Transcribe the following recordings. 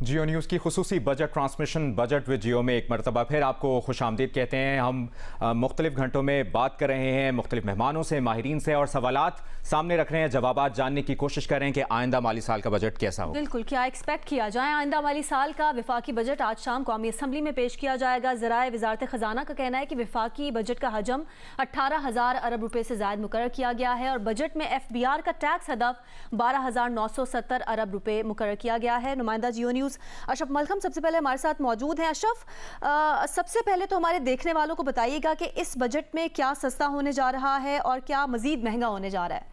जियो news की खुसूसी budget transmission budget with जियो में एक मरतबा फिर आपको खुशामदीद कहते हैं। हम मुख्तलिफ घंटों में बात कर रहे हैं मुख्तलिफ मेहमानों से, माहिरीन से, और सवालात सामने रख रहे हैं, जवाबात जानने की कोशिश कर रहे हैं कि आइंदा माली साल का बजट कैसा हो। बिल्कुल, क्या एक्सपेक्ट किया जाए आइंदा माली साल का। विफाकी बजट आज शाम कौमी असम्बली में पेश किया जाएगा। ज़राए वज़ारत ख़जाना का कहना है कि विफाकी बजट का हजम 18,000 अरब रुपये से ज़ायद मुकर्रर किया गया है और बजट में FBR का टैक्स हदफ 12,970 अरब रुपये मुकर्रर किया गया है। नुमाइंदा जियो न्यूज़ अशरफ मलखम सबसे पहले हमारे साथ मौजूद हैं। अशरफ, सबसे पहले तो हमारे देखने वालों को बताइएगा कि इस बजट में क्या सस्ता होने जा रहा है और क्या मजीद महंगा होने जा रहा है।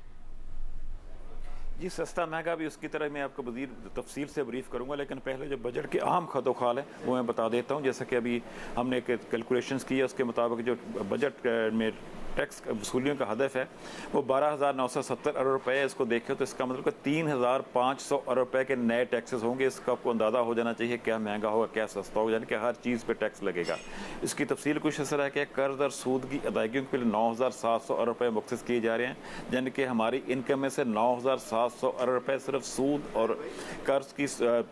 जी, सस्ता महंगा भी उसकी तरह मैं आपको मज़ीद तफसील से ब्रीफ करूंगा, लेकिन पहले जो बजट के अहम खदोखाल है वो मैं बता देता हूँ। जैसे कि अभी हमने कैलकुलेशंस की है, उसके मुताबिक जो बजट में टैक्स वसूलियों का हदफ है वो 12,970 अरब रुपये है। इसको देखें तो इसका मतलब 3,500 अरब रुपये के नए टैक्सेस होंगे। इसका आपको अंदाज़ा हो जाना चाहिए क्या महंगा होगा, क्या सस्ता होगा, यानी कि हर चीज़ पे टैक्स लगेगा। इसकी तफसील कुछ इस तरह है कि कर्ज और सूद की अदायगियों के लिए 9,700 अरब रुपये मुख्तस किए जा रहे हैं, यानी कि हमारी इनकम में से 9,700 अरब रुपये सिर्फ सूद और कर्ज की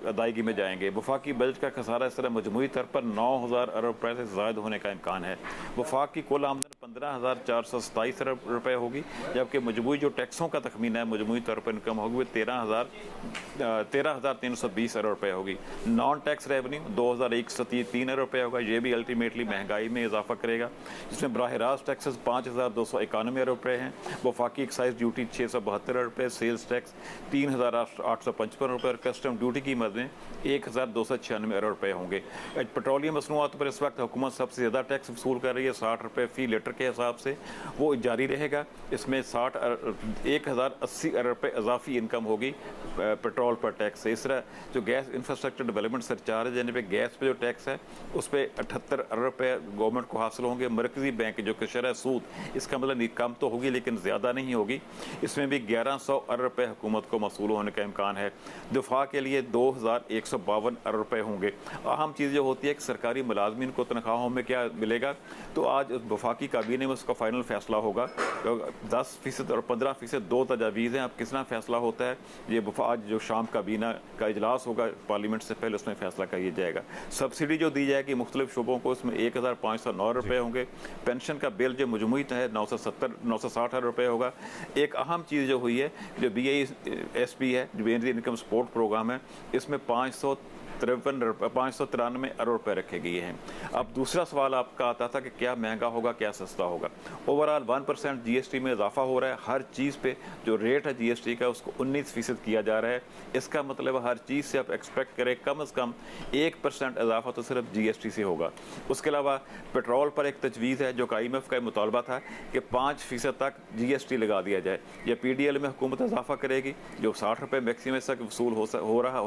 अदायगी में जाएंगे। वफाकी बजट का खसारा इस तरह मजमूई तौर पर 9,000 अरब रुपये से ज़ायद होने का इम्कान है। वफाक की कुल आमदन 15,427 अरब रुपये होगी, जबकि मजमूई जो टैक्सों का तखमीना है मजमूई तौर पर इनकम होगी वो 13,320 अरब रुपये होगी। नॉन टैक्स रेवन्यू 2,103 अरब रुपये होगा। ये भी अल्टीमेटली महंगाई में इजाफा करेगा, जिसमें बराह रास्त टैक्सेस 5,291 अरब रुपये हैं। वफाकी एक्साइज ड्यूटी 672 अरब रुपये, सेल्स टैक्स 3,855 अरब रुपये और कस्टम ड्यूटी की मदें 1,296 अरब रुपये होंगे। पेट्रोलियम मसनूआत पर इस वक्त हुकूमत सबसे ज़्यादा टैक्स वसूल कर रही है, 60 रुपये फ़ी लीटर के हिसाब से, वो जारी रहेगा। इसमें 1,080 अरब रुपये इजाफी इनकम होगी पेट्रोल पर टैक्स से। इस तरह जो गैस इंफ्रास्ट्रक्चर डेवलपमेंट सरचार्ज यानी पे गैस पे जो टैक्स है उस पर 78 अरब रुपये गवर्नमेंट को हासिल होंगे। मरकजी बैंक जो कि शरह सूद, इसका मतलब कम तो होगी लेकिन ज़्यादा नहीं होगी, इसमें भी 1,100 अरब रुपये हुकूमत को मसूल होने का इम्कान है। दिफा के लिए 2,152 अरब रुपये होंगे। अहम चीज़ जो होती है कि सरकारी मुलाजमीन को तनख्वाहों में क्या मिलेगा, तो आज वफाकी काबीने में उसका फाइनल फैसला होगा। तो 10% और 15% दो तजावीज़ हैं। अब कितना फैसला होता है ये आज जो शाम काबीना का इजलास होगा पार्लियामेंट से पहले, उसमें फैसला किया जाएगा। सब्सिडी जो दी जाएगी मुख्तलिफ शुबों को, उसमें 1,509 रुपये होंगे। पेंशन का बिल जो मजमूई है 960 अरब रुपये होगा। एक अहम चीज़ जो हुई है जो BISP है, जो बेनजीर इनकम सपोर्ट प्रोग्राम है, इसमें 593 अरब रुपये रखे गए हैं। अब दूसरा सवाल आपका आता था कि क्या महंगा होगा, क्या सस्ता होगा। ओवरऑल 1% GST में इजाफा हो रहा है। हर चीज़ पे जो रेट है GST का उसको 19% किया जा रहा है। इसका मतलब हर चीज़ से आप एक्सपेक्ट करें कम से कम 1% इजाफा तो सिर्फ GST से होगा। उसके अलावा पेट्रोल पर एक तजवीज़ है जो कि IMF का मुतालबा था कि 5% तक GST लगा दिया जाए। या PDL में हुकूमत इजाफा करेगी जो 60 रुपये मैक्सिमम तक वसूल हो रहा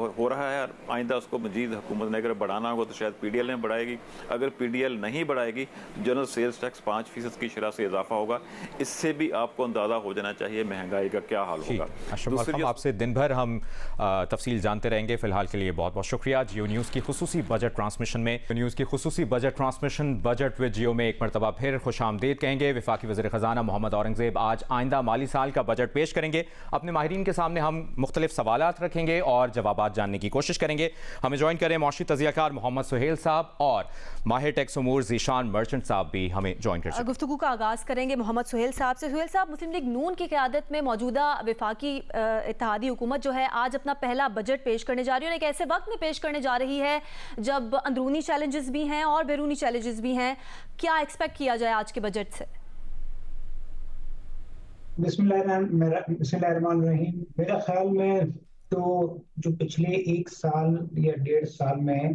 है, और आइंदा उसको मजीद हुकूमत ने अगर बढ़ाना होगा तो शायद PDL में बढ़ाएगी। अगर PDL नहीं बढ़ाएगी तो जनरल सेल्स टैक्स 5% की शरह से इजाफा होगा। इससे भी आपको अंदाज़ा हो जाना चाहिए महंगाई का क्या हाल होगा। आपसे दिन भर हम तफसील जानते रहेंगे। फिलहाल के लिए बहुत बहुत शुक्रिया। जियो न्यूज़ की खुसूसी बजट ट्रांसमिशन में बजट विद जियो में एक मरतबा फिर खुशामदीद कहेंगे। वफाकी वज़ीर ख़जाना मोहम्मद औरंगज़ेब आज आइंदा माली साल का बजट पेश करेंगे। अपने माहिरीन के सामने हम मुख्तलिफ सवालात रखेंगे और जवाबात जानने की कोशिश करेंगे। हमें ज्वाइन करें मौशी तज़ियाकार मोहम्मद सुहेल साहब और माहिर टैक्स उमूर ज़ीशान मर्चेंट साहब भी हमें ज्वाइन कर सकते हैं। गुफ्तगू का आगाज़ करेंगे मोहम्मद सुहेल साहब से। सुहेल साहब, मुस्लिम लीग नून की क़यादत में मौजूदा वफाकी इत्तेहादी हुकूमत जो है आज अपना पहला बजट पेश करने जा रही है और एक ऐसे वक्त में पेश करने जा रही है जब अंदरूनी चैलेंजेस भी हैं और बैरूनी चैलेंजेस भी हैं। क्या एक्सपेक्ट किया जाए आज के बजट से? बिस्मिल्लाहिर्रहमानिर्रहीम। मेरा ख्याल में तो जो पिछले 1 साल या 1.5 साल में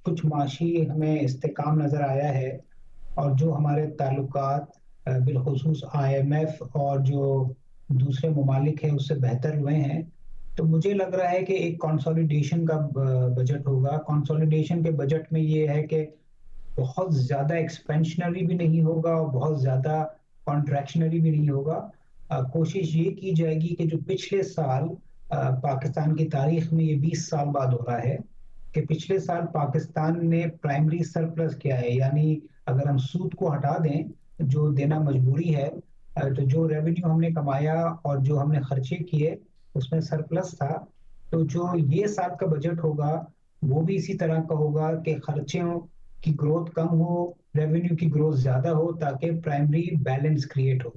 कुछ माशी हमें इस्तेकाम नज़र आया है और जो हमारे ताल्लुकात बिलखुसूस IMF और जो दूसरे ममालिक हैं उससे बेहतर हुए हैं। तो मुझे लग रहा है कि एक कंसोलिडेशन का बजट होगा। कंसोलिडेशन के बजट में ये है कि बहुत ज़्यादा एक्सपेंशनरी भी नहीं होगा और बहुत ज़्यादा कॉन्ट्रैक्शनरी भी नहीं होगा। कोशिश ये की जाएगी कि जो पिछले साल पाकिस्तान की तारीख में ये 20 साल बाद हो रहा है कि पिछले साल पाकिस्तान ने प्राइमरी सरप्लस किया है, यानी अगर हम सूद को हटा दें जो देना मजबूरी है, तो जो रेवेन्यू हमने कमाया और जो हमने खर्चे किए उसमें सरप्लस था। तो जो ये साल का बजट होगा वो भी इसी तरह का होगा कि खर्चों की ग्रोथ कम हो, रेवेन्यू की ग्रोथ ज्यादा हो, ताकि प्राइमरी बैलेंस क्रिएट हो।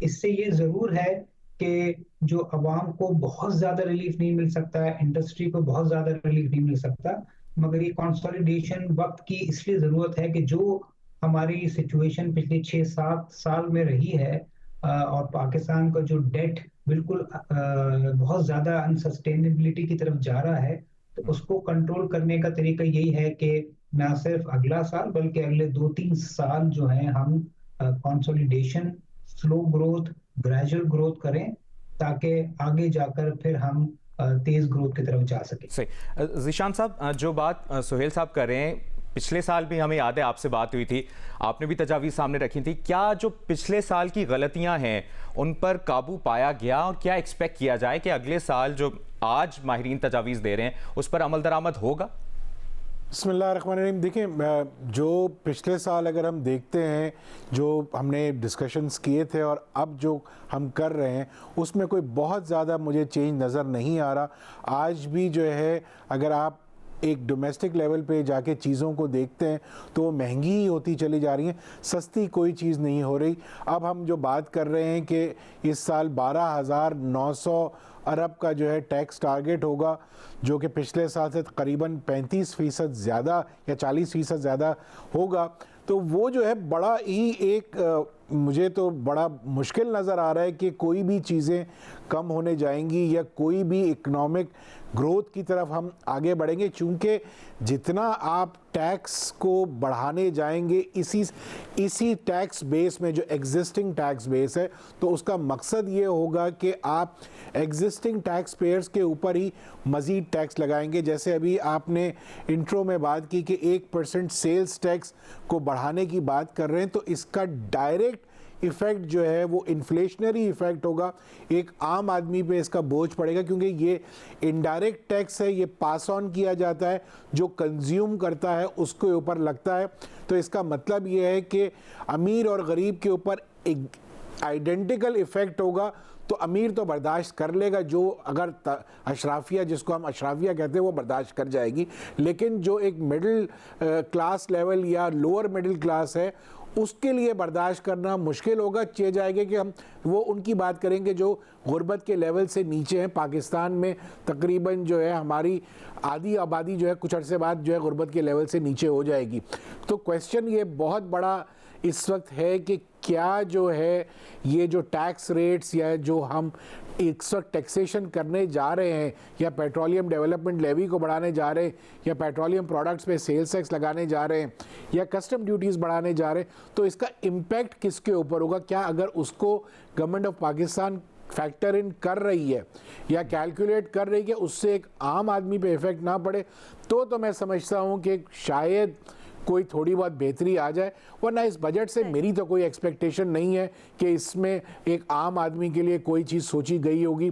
इससे ये जरूर है कि जो अवाम को बहुत ज्यादा रिलीफ नहीं मिल सकता, इंडस्ट्री को बहुत ज्यादा रिलीफ नहीं मिल सकता, मगर ये कंसोलिडेशन वक्त की इसलिए जरूरत है कि जो हमारी सिचुएशन पिछले 6-7 साल में रही है, और पाकिस्तान का जो डेट बिल्कुल बहुत ज्यादा अनसस्टेनेबिलिटी की तरफ जा रहा है, तो उसको कंट्रोल करने का तरीका यही है कि ना सिर्फ अगला साल बल्कि अगले 2-3 साल जो है हम consolidation, slow growth, gradual growth करें, ताकि आगे जाकर फिर हम तेज ग्रोथ की तरफ जा सके। सही। ज़ीशान साहब, जो बात सुहेल साहब कर रहे हैं, पिछले साल भी हमें याद है आपसे बात हुई थी, आपने भी तजावीज़ सामने रखी थी। क्या जो पिछले साल की गलतियां हैं उन पर काबू पाया गया, और क्या एक्सपेक्ट किया जाए कि अगले साल जो आज माहिरीन तजावीज़ दे रहे हैं उस पर अमल दरामद होगा? बिस्मिल्लाहिर्रहमानिर्रहीम। देखें, जो पिछले साल अगर हम देखते हैं, जो हमने डिस्कशंस किए थे और अब जो हम कर रहे हैं, उसमें कोई बहुत ज़्यादा मुझे चेंज नज़र नहीं आ रहा। आज भी जो है, अगर आप एक डोमेस्टिक लेवल पे जाके चीज़ों को देखते हैं तो वो महंगी ही होती चली जा रही हैं, सस्ती कोई चीज़ नहीं हो रही। अब हम जो बात कर रहे हैं कि इस साल 12,900 अरब का जो है टैक्स टारगेट होगा, जो कि पिछले साल से तकरीबन 35% ज़्यादा या 40% ज़्यादा होगा। तो वो जो है बड़ा ही एक मुझे तो बड़ा मुश्किल नज़र आ रहा है कि कोई भी चीज़ें कम होने जाएंगी या कोई भी इकोनॉमिक ग्रोथ की तरफ हम आगे बढ़ेंगे, क्योंकि जितना आप टैक्स को बढ़ाने जाएंगे इसी टैक्स बेस में, जो एग्जिस्टिंग टैक्स बेस है, तो उसका मकसद ये होगा कि आप एग्जिस्टिंग टैक्स पेयर्स के ऊपर ही मज़ीद टैक्स लगाएंगे। जैसे अभी आपने इंट्रो में बात की कि 1% सेल्स टैक्स को बढ़ाने की बात कर रहे हैं, तो इसका डायरेक्ट इफ़ेक्ट जो है वो इन्फ्लेशनरी इफ़ेक्ट होगा, एक आम आदमी पे इसका बोझ पड़ेगा, क्योंकि ये इनडायरेक्ट टैक्स है, ये पास ऑन किया जाता है, जो कंज्यूम करता है उसके ऊपर लगता है। तो इसका मतलब ये है कि अमीर और गरीब के ऊपर एक आइडेंटिकल इफ़ेक्ट होगा। तो अमीर तो बर्दाश्त कर लेगा, जो अगर अशराफिया, जिसको हम अशराफिया कहते हैं, वो बर्दाश्त कर जाएगी, लेकिन जो एक मिडिल क्लास लेवल या लोअर मिडिल क्लास है उसके लिए बर्दाश्त करना मुश्किल होगा। चे जाएगा कि हम वो उनकी बात करेंगे जो गुर्बत के लेवल से नीचे हैं। पाकिस्तान में तकरीबन जो है हमारी आधी आबादी जो है कुछ अरसे बाद जो है गुर्बत के लेवल से नीचे हो जाएगी। तो क्वेश्चन ये बहुत बड़ा इस वक्त है कि क्या जो है ये जो टैक्स रेट्स या जो हम इस वक्त टैक्सेशन करने जा रहे हैं, या पेट्रोलियम डेवलपमेंट लेवी को बढ़ाने जा रहे हैं, या पेट्रोलियम प्रोडक्ट्स पे सेल्स टैक्स लगाने जा रहे हैं, या कस्टम ड्यूटीज़ बढ़ाने जा रहे हैं, तो इसका इम्पैक्ट किसके ऊपर होगा? क्या अगर उसको government of Pakistan factor in कर रही है या कैलकुलेट कर रही है, उससे एक आम आदमी पे इफ़ेक्ट ना पड़े, तो मैं समझता हूँ कि शायद कोई थोड़ी बहुत बेहतरी आ जाए। वरना इस बजट से मेरी तो कोई एक्सपेक्टेशन नहीं है कि इसमें एक आम आदमी के लिए कोई चीज़ सोची गई होगी।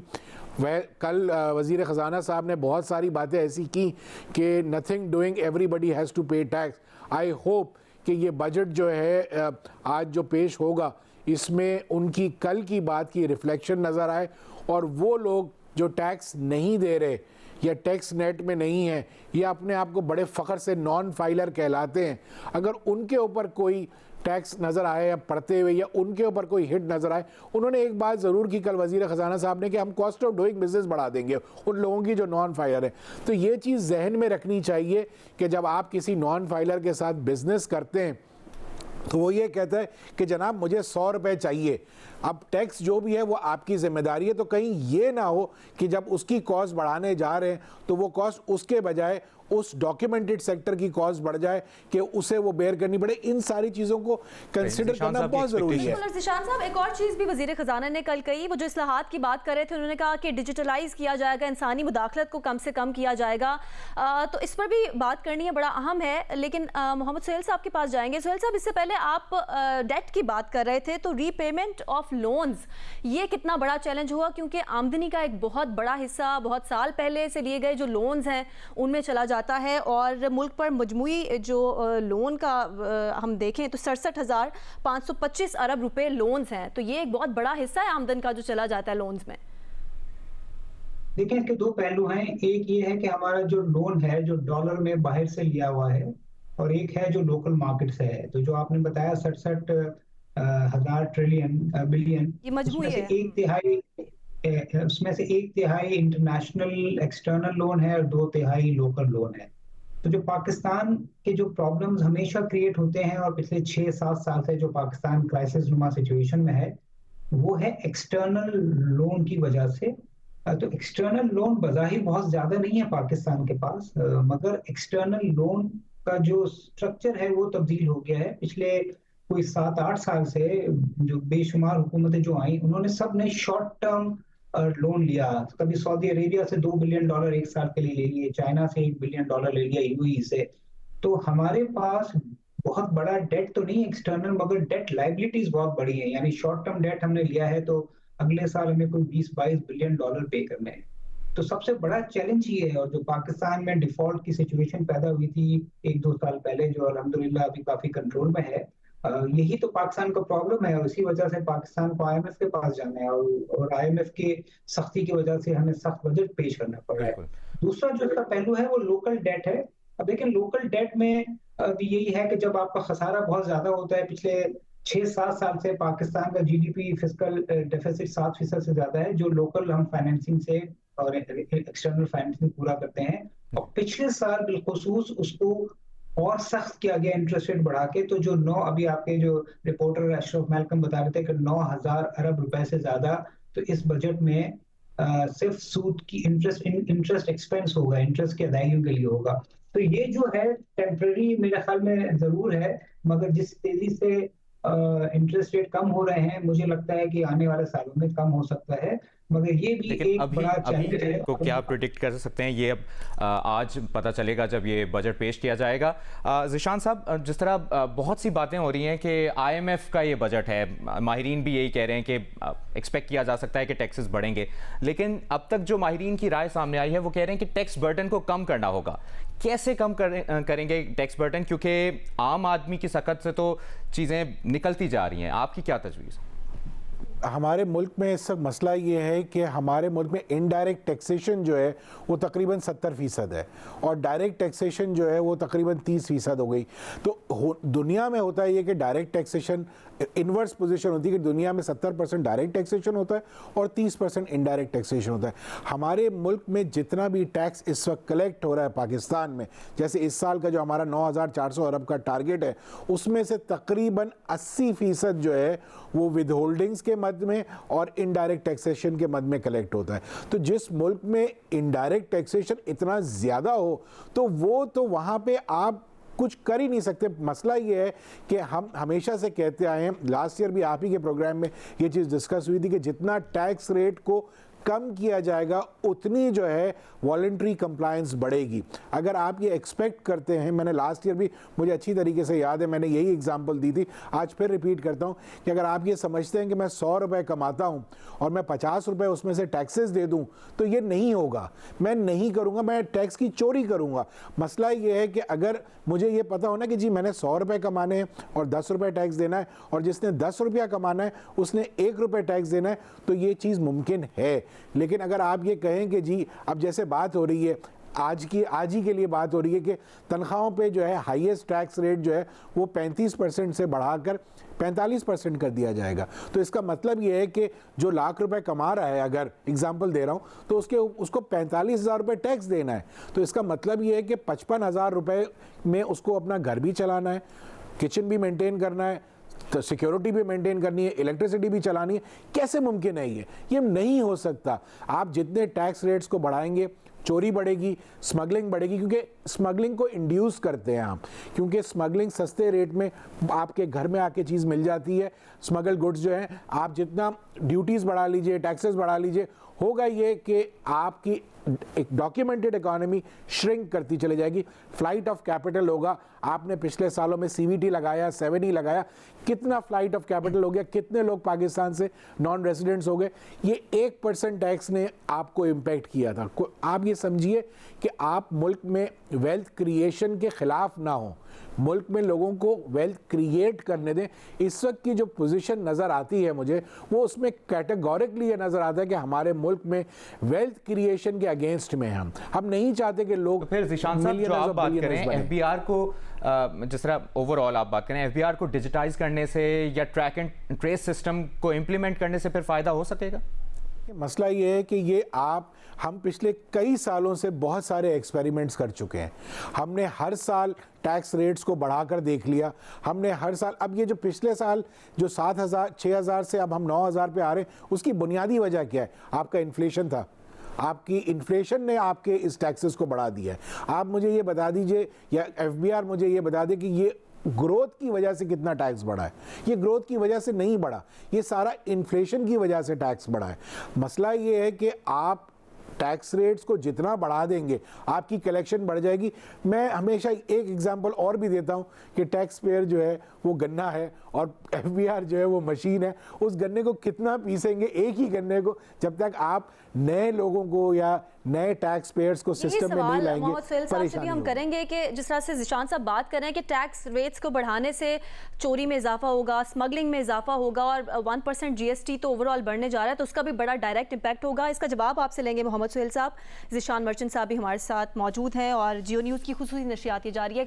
वह कल वज़ीर ख़जाना साहब ने बहुत सारी बातें ऐसी की कि nothing doing, everybody has to pay tax. I hope कि ये बजट जो है आज जो पेश होगा, इसमें उनकी कल की बात की रिफ्लेक्शन नज़र आए, और वो लोग जो टैक्स नहीं दे रहे या टैक्स नेट में नहीं है, या अपने आप को बड़े फ़ख्र से नॉन फाइलर कहलाते हैं, अगर उनके ऊपर कोई टैक्स नज़र आए या पड़ते हुए, या उनके ऊपर कोई हिट नज़र आए। उन्होंने एक बात ज़रूर की कल वज़ीर ख़जाना साहब ने कि हम कॉस्ट ऑफ डूइंग बिज़नेस बढ़ा देंगे उन लोगों की जो नॉन फाइलर है। तो ये चीज़ जहन में रखनी चाहिए कि जब आप किसी नॉन फाइलर के साथ बिज़नेस करते हैं तो वो ये कहता है कि जनाब मुझे 100 रुपये चाहिए, अब टैक्स जो भी है वो आपकी जिम्मेदारी है। तो कहीं ये ना हो कि जब उसकी कॉस्ट बढ़ाने जा रहे हैं तो वो कॉस्ट उसके बजाय उस डॉक्यूमेंटेड सेक्टर की कॉस्ट बढ़ जाए कि उसे वो बेयर करनी पड़े। इन सारी चीज़ों को कंसिडर करना बहुत ज़रूरी है। ज़ीशान साहब, एक और चीज़ भी वज़ीर ख़जाना ने कल कही, वो जो इस्लाहात की बात कर रहे थे, उन्होंने कहा कि डिजिटलाइज किया जाएगा, इंसानी मुदाखलत को कम से कम किया जाएगा। तो इस पर भी बात करनी है, बड़ा अहम है। लेकिन मोहम्मद सुहेल साहब के पास जाएंगे। सुहेल साहब, इससे पहले आप डेट की बात कर रहे थे, तो रीपेमेंट ऑफ लोन्स, ये कितना बड़ा चैलेंज हुआ? क्योंकि आमदनी का एक बहुत बड़ा हिस्सा बहुत साल पहले से लिए गए जो लोन्स हैं उनमें चला जाता है, और मुल्क पर मजमूई जो लोन का हम देखें तो 67,525 अरब रुपए लोन्स हैं। तो ये एक बहुत बड़ा हिस्सा है आमदन का जो चला जाता है लोन्स में। देखिए, इसके दो पहलू हैं। एक ये है कि हमारा जो लोन है जो डॉलर में बाहर से लिया हुआ है, और एक है जो लोकल मार्केट से है। तो जो आपने बताया 67 हजार ट्रिलियन बिलियन, ये मजमू उसमें से है। एक तिहाई उसमें से एक तिहाई इंटरनेशनल एक्सटर्नल लोन है और 2 तिहाई लोकल लोन है। तो जो पाकिस्तान के जो प्रॉब्लम्स हमेशा क्रिएट होते हैं और पिछले 6-7 साल से जो पाकिस्तान क्राइसिस नुमा सिचुएशन में है, वो है एक्सटर्नल लोन की वजह से। तो एक्सटर्नल लोन बज़ाहिर बहुत ज्यादा नहीं है पाकिस्तान के पास, मगर एक्सटर्नल लोन का जो स्ट्रक्चर है वो तब्दील हो गया है। पिछले कोई 7-8 साल से जो बेशुमार हुकूमतें जो आई, उन्होंने सब ने शॉर्ट टर्म लोन लिया। कभी सऊदी अरेबिया से $2 बिलियन एक साल के लिए ले लिए, चाइना से $1 बिलियन ले लिया, यूएई से। तो हमारे पास बहुत बड़ा डेट तो नहीं एक्सटर्नल, मगर डेट लाइबिलिटीज बहुत बड़ी है। यानी शॉर्ट टर्म डेट हमने लिया है तो अगले साल हमें कोई $20-22 बिलियन पे करने हैं। तो सबसे बड़ा चैलेंज ये है। और जो पाकिस्तान में डिफॉल्ट की सिचुएशन पैदा हुई थी 1-2 साल पहले, जो अल्हम्दुलिल्लाह अभी काफी कंट्रोल में है, यही तो पाकिस्तान का प्रॉब्लम है। और इसी वजह से पाकिस्तान को आईएमएफ के पास जाना है, और आईएमएफ के सख्ती की वजह से हमें सख्त बजट पेश करना पड़ रहा है। दूसरा जो इसका पहलू है वो लोकल डेट है। अब देखिए, लोकल डेट में भी यही है कि जब आपका खसारा बहुत ज्यादा होता है, पिछले 6-7 साल से पाकिस्तान का जीडीपी फिस्कल डेफिसिट 7% से ज्यादा है, जो लोकल हम फाइनेंसिंग से और एक्सटर्नल फाइनेंसिंग पूरा करते हैं। और पिछले साल बिलखुसूस उसको और सख्त किया गया इंटरेस्ट रेट बढ़ा के। तो जो 9, अभी आपके जो रिपोर्टर अशरफ मैल्कम बता रहे थे कि 9,000 अरब रुपए से ज्यादा तो इस बजट में सिर्फ सूद की इंटरेस्ट एक्सपेंस होगा, इंटरेस्ट की अदायगियों के लिए होगा। तो ये जो है टेम्पररी मेरे ख्याल में जरूर है, मगर जिस तेजी से इंटरेस्ट रेट कम हो रहे हैं, मुझे लगता है कि आने वाले सालों में कम हो सकता है। मगर ये भी लेकिन एक अभी बड़ा चैलेंज है। को क्या प्रिडिक्ट कर सकते हैं, ये अब आज पता चलेगा जब ये बजट पेश किया जाएगा। ज़ीशान साहब, जिस तरह बहुत सी बातें हो रही हैं कि आईएमएफ का ये बजट है, माहिरीन भी यही कह रहे हैं कि एक्सपेक्ट किया जा सकता है कि टैक्सेस बढ़ेंगे, लेकिन अब तक जो माहिरीन की राय सामने आई है वो कह रहे हैं कि टैक्स बर्डन को कम करना होगा। कैसे कम करेंगे टैक्स बर्डन, क्योंकि आम आदमी की सकत से तो चीज़ें निकलती जा रही हैं। आपकी क्या तजवीज़? हमारे मुल्क में इस वक्त मसला ये है कि हमारे मुल्क में इनडायरेक्ट टैक्सेशन जो है वो तकरीबन 70% है, और डायरेक्ट टैक्सेशन जो है वो तकरीबन 30% हो गई। तो दुनिया में होता है ये कि डायरेक्ट टैक्सेशन इन्वर्स पोजीशन होती है कि दुनिया में 70% डायरेक्ट टैक्सेशन होता है और 30% इनडायरेक्ट टैक्सेशन होता है। हमारे मुल्क में जितना भी टैक्स इस वक्त कलेक्ट हो रहा है पाकिस्तान में, जैसे इस साल का जो हमारा 9,400 अरब का टारगेट है, उसमें से तकरीबन 80% जो है वो विद होल्डिंग्स के मद में और इनडायरेक्ट टैक्सेशन के मद में कलेक्ट होता है। तो जिस मुल्क में इनडायरेक्ट टैक्सेशन इतना ज़्यादा हो तो वो तो वहाँ पे आप कुछ कर ही नहीं सकते। मसला ये है कि हम हमेशा से कहते आए हैं, लास्ट ईयर भी आप ही के प्रोग्राम में ये चीज़ डिस्कस हुई थी कि जितना टैक्स रेट को कम किया जाएगा उतनी जो है वॉलंटरी कंप्लायंस बढ़ेगी। अगर आप ये एक्सपेक्ट करते हैं, मैंने लास्ट ईयर भी, मुझे अच्छी तरीके से याद है, मैंने यही एग्जांपल दी थी, आज फिर रिपीट करता हूँ कि अगर आप ये समझते हैं कि मैं 100 रुपये कमाता हूँ और मैं 50 रुपये उसमें से टैक्सेस दे दूँ तो ये नहीं होगा। मैं नहीं करूँगा, मैं टैक्स की चोरी करूँगा। मसला ये है कि अगर मुझे ये पता हो ना कि जी मैंने 100 रुपये कमाने हैं और 10 रुपये टैक्स देना है, और जिसने 10 रुपया कमाना है उसने 1 रुपये टैक्स देना है, तो ये चीज़ मुमकिन है। लेकिन अगर आप ये कहें कि जी, अब जैसे बात हो रही है आज ही के लिए बात हो रही है कि तनख्वाहों पे जो है हाईएस्ट टैक्स रेट जो है वो 35% से बढ़ाकर 45% कर दिया जाएगा। तो इसका मतलब ये है कि जो लाख रुपए कमा रहा है, अगर एग्जांपल दे रहा हूँ, तो उसको 45,000 रुपये टैक्स देना है। तो इसका मतलब ये है कि 55,000 रुपये में उसको अपना घर भी चलाना है, किचन भी मेंटेन करना है, तो सिक्योरिटी भी मेंटेन करनी है, इलेक्ट्रिसिटी भी चलानी है। कैसे मुमकिन है ये नहीं हो सकता। आप जितने टैक्स रेट्स को बढ़ाएंगे चोरी बढ़ेगी, स्मगलिंग बढ़ेगी, क्योंकि स्मगलिंग को इंड्यूस करते हैं आप, क्योंकि स्मगलिंग सस्ते रेट में आपके घर में आके चीज़ मिल जाती है। स्मगल गुड्स जो हैं, आप जितना ड्यूटीज़ बढ़ा लीजिए, टैक्सेस बढ़ा लीजिए, होगा ये कि आपकी एक डॉक्यूमेंटेड इकोनॉमी श्रिंक करती चली जाएगी, फ्लाइट ऑफ कैपिटल होगा। आपने पिछले सालों में CVT लगाया, 7E लगाया, कितना फ्लाइट ऑफ कैपिटल हो गया, कितने लोग पाकिस्तान से नॉन रेजिडेंट्स हो गए। ये 1% टैक्स ने आपको इम्पैक्ट किया था। आप ये समझिए कि आप मुल्क में वेल्थ क्रिएशन के खिलाफ ना हो, मुल्क में लोगों को वेल्थ क्रिएट करने दें। इस वक्त की जो पोजीशन नज़र आती है मुझे, वो उसमें कैटेगोरिकली ये नज़र आता है कि हमारे मुल्क में वेल्थ क्रिएशन के अगेंस्ट में हम नहीं चाहते कि लोग। तो फिर ज़ीशान साहब जो आप बात करें FBR को, जिस तरह ओवरऑल आप बात करें FBR को डिजिटाइज करने से या ट्रैक एंड ट्रेस सिस्टम को इम्प्लीमेंट करने से फिर फ़ायदा हो सकेगा? मसला ये है कि ये हम पिछले कई सालों से बहुत सारे एक्सपेरिमेंट्स कर चुके हैं। हमने हर साल टैक्स रेट्स को बढ़ाकर देख लिया, हमने हर साल। अब ये जो पिछले साल जो 7,000 6,000 से अब हम 9,000 पे आ रहे हैं, उसकी बुनियादी वजह क्या है? आपका इन्फ्लेशन था। आपकी इन्फ्लेशन ने आपके इस टैक्सेस को बढ़ा दिया है। आप मुझे ये बता दीजिए, या FBR मुझे ये बता दे कि ये ग्रोथ की वजह से कितना टैक्स बढ़ा है। ये ग्रोथ की वजह से नहीं बढ़ा, ये सारा इन्फ्लेशन की वजह से टैक्स बढ़ा है। मसला ये है कि आप टैक्स रेट्स को जितना बढ़ा देंगे आपकी कलेक्शन बढ़ जाएगी। मैं हमेशा एक एग्जांपल और भी देता हूं कि टैक्स पेयर जो है वो गन्ना है और FBR जो है वो मशीन है। उस गन्ने को कितना पीसेंगे, एक ही गन्ने को, जब तक आप नए लोगों को या नए टैक्स पेयर्स को सिस्टम में नहीं लाएंगे। मोहम्मद सुहेल साहब से भी हम करेंगे कि जिस तरह से ज़ीशान साहब बात कर रहे हैं कि टैक्स रेट्स को बढ़ाने से चोरी में इजाफा होगा, स्मगलिंग में इजाफा होगा और 1% GST तो ओवरऑल बढ़ने जा रहा है, तो उसका भी बड़ा डायरेक्ट इंपैक्ट होगा। इसका जवाब आपसे लेंगे मोहम्मद सुहेल साहब। ज़ीशान मर्चेंट साहब भी हमारे साथ मौजूद हैं और जियो न्यूज़ की खुसूसी नशरियात की जा रही है।